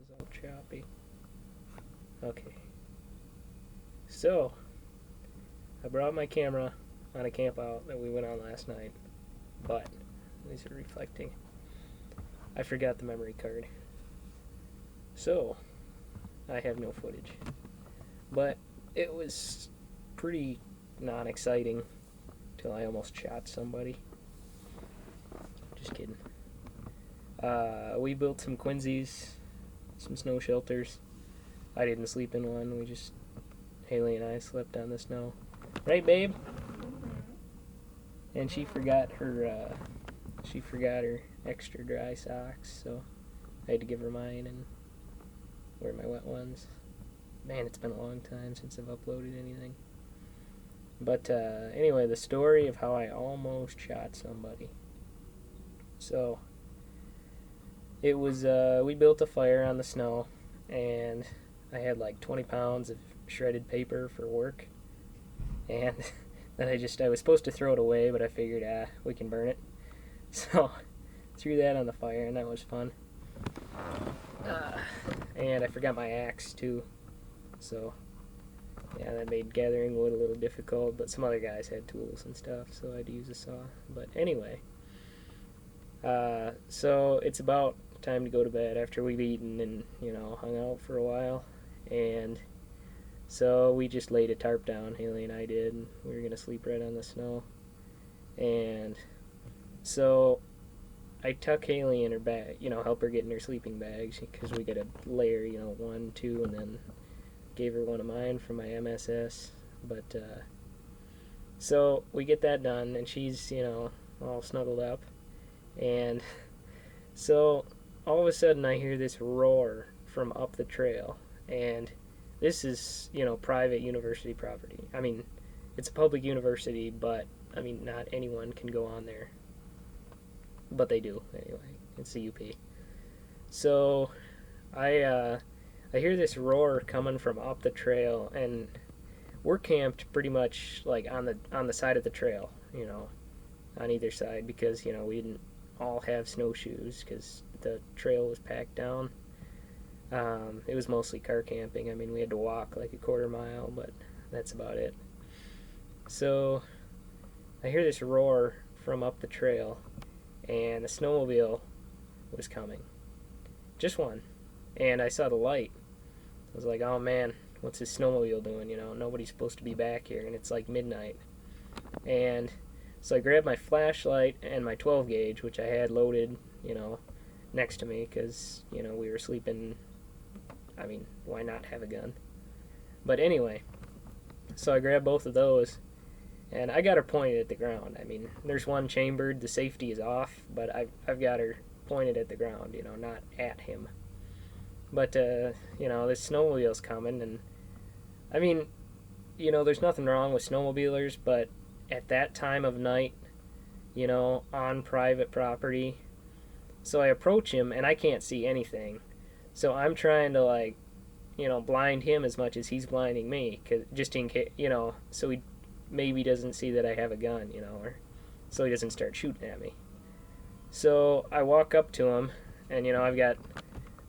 is all choppy. Okay. So, I brought my camera on a camp out that we went on last night, but these are reflecting. I forgot the memory card. So, I have no footage. But it was pretty non-exciting till I almost shot somebody. Just kidding. We built some Quincy's, some snow shelters. I didn't sleep in one. Haley and I slept on the snow. Right, babe? And she forgot her extra dry socks, so I had to give her mine and wear my wet ones. Man, it's been a long time since I've uploaded anything. But anyway, the story of how I almost shot somebody. So, it was, we built a fire on the snow, and I had like 20 pounds of shredded paper for work. And then I was supposed to throw it away, but I figured, we can burn it. So, threw that on the fire, and that was fun. And I forgot my axe, too. So, yeah, that made gathering wood a little difficult, but some other guys had tools and stuff, so I had to use a saw. But anyway, so it's about time to go to bed after we've eaten and, hung out for a while. And so we just laid a tarp down, Haley and I did, and we were going to sleep right on the snow. And so I tuck Haley in her bag, help her get in her sleeping bags, because we got to layer, 1, 2, and then gave her one of mine from my MSS. But so we get that done, and she's, all snuggled up. And so all of a sudden I hear this roar from up the trail, and this is, private university property. I mean, it's a public university, but, not anyone can go on there. But they do, anyway. It's the UP. So, I hear this roar coming from up the trail, and we're camped pretty much, like, on the side of the trail, on either side, because, we didn't all have snowshoes, because the trail was packed down. It was mostly car camping. We had to walk like a quarter mile, but that's about it. So I hear this roar from up the trail, and a snowmobile was coming. Just one. And I saw the light. I was like, oh man, what's this snowmobile doing? Nobody's supposed to be back here, and it's like midnight. And so I grabbed my flashlight and my 12 gauge, which I had loaded, next to me, because, we were sleeping. Why not have a gun? But anyway, so I grabbed both of those, and I got her pointed at the ground. There's one chambered, the safety is off, but I've got her pointed at the ground, not at him. But, this snowmobile's coming, and, there's nothing wrong with snowmobilers, but at that time of night, on private property, so I approach him, and I can't see anything. So I'm trying to, blind him as much as he's blinding me, just in case, so he maybe doesn't see that I have a gun, or so he doesn't start shooting at me. So I walk up to him, and, I've got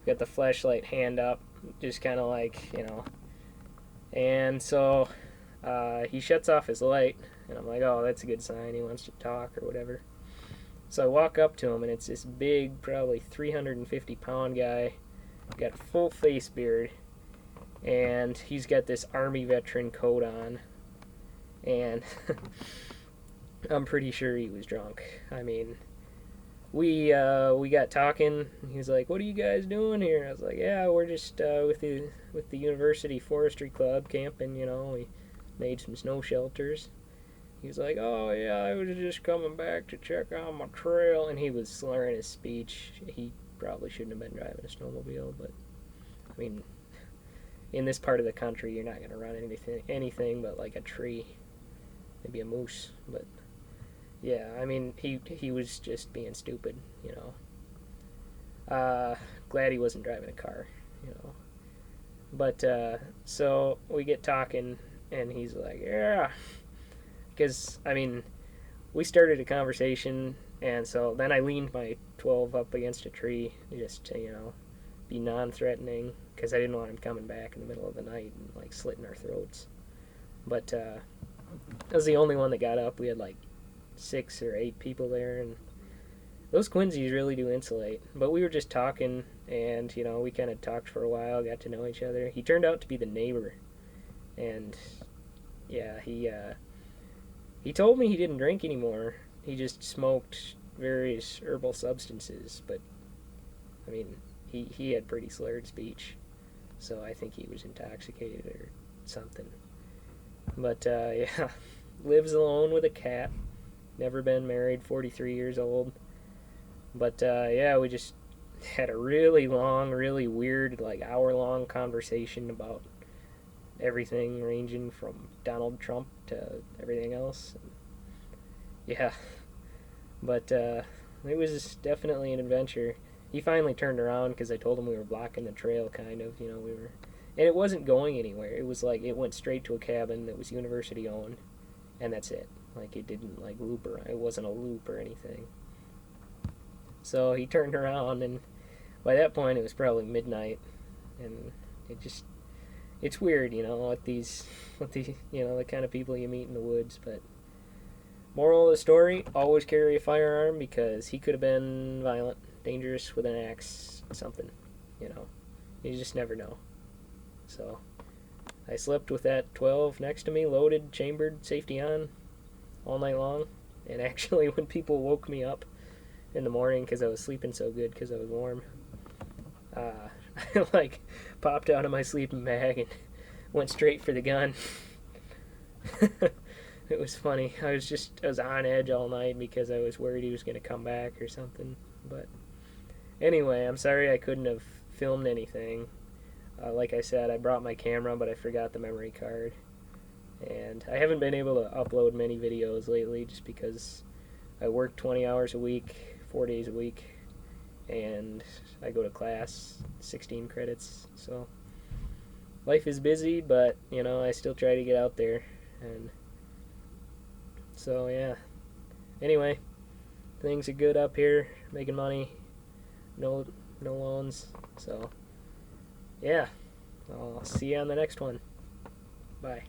the flashlight hand up, just kind of and so he shuts off his light, and I'm like, oh, that's a good sign, he wants to talk or whatever. So I walk up to him, and it's this big, probably 350-pound guy, got full face beard, and he's got this Army veteran coat on, and I'm pretty sure he was drunk. We got talking. He was like, "What are you guys doing here?" I was like, "Yeah, we're just with the University Forestry Club camping. We made some snow shelters." He was like, "Oh yeah, I was just coming back to check out my trail," and he was slurring his speech. He probably shouldn't have been driving a snowmobile, but in this part of the country, you're not going to run anything but like a tree, maybe a moose. But yeah, he was just being stupid, glad he wasn't driving a car, But so we get talking, and he's like, "Yeah," because we started a conversation, and so then I leaned my 12 up against a tree just to be non-threatening because I didn't want him coming back in the middle of the night and like slitting our throats. But I was the only one that got up. We had like 6 or 8 people there, and those Quincy's really do insulate. But we were just talking, and we kind of talked for a while, got to know each other. He turned out to be the neighbor, and yeah, he told me he didn't drink anymore. He just smoked various herbal substances, but I mean, he had pretty slurred speech, so I think he was intoxicated or something. But yeah, lives alone with a cat. Never been married. 43 years old. But yeah, we just had a really long, really weird, like hour-long conversation about everything, ranging from Donald Trump to everything else. Yeah, but it was definitely an adventure. He finally turned around because I told him we were blocking the trail, kind of. We were, and it wasn't going anywhere. It was like it went straight to a cabin that was university owned, and that's it. Like it didn't like loop around. It wasn't a loop or anything. So he turned around, and by that point it was probably midnight, and it's weird, with these the kind of people you meet in the woods. But moral of the story: always carry a firearm because he could have been violent, dangerous with an axe, something. You just never know. So I slept with that 12 next to me, loaded, chambered, safety on, all night long. And actually, when people woke me up in the morning because I was sleeping so good because I was warm, I like popped out of my sleeping bag and went straight for the gun. It was funny. I was on edge all night because I was worried he was going to come back or something. But anyway, I'm sorry I couldn't have filmed anything. Like I said, I brought my camera, but I forgot the memory card. And I haven't been able to upload many videos lately just because I work 20 hours a week, 4 days a week, and I go to class, 16 credits. So life is busy, but, I still try to get out there. And so, yeah. Anyway, things are good up here, making money, no loans. So, yeah, I'll see you on the next one. Bye.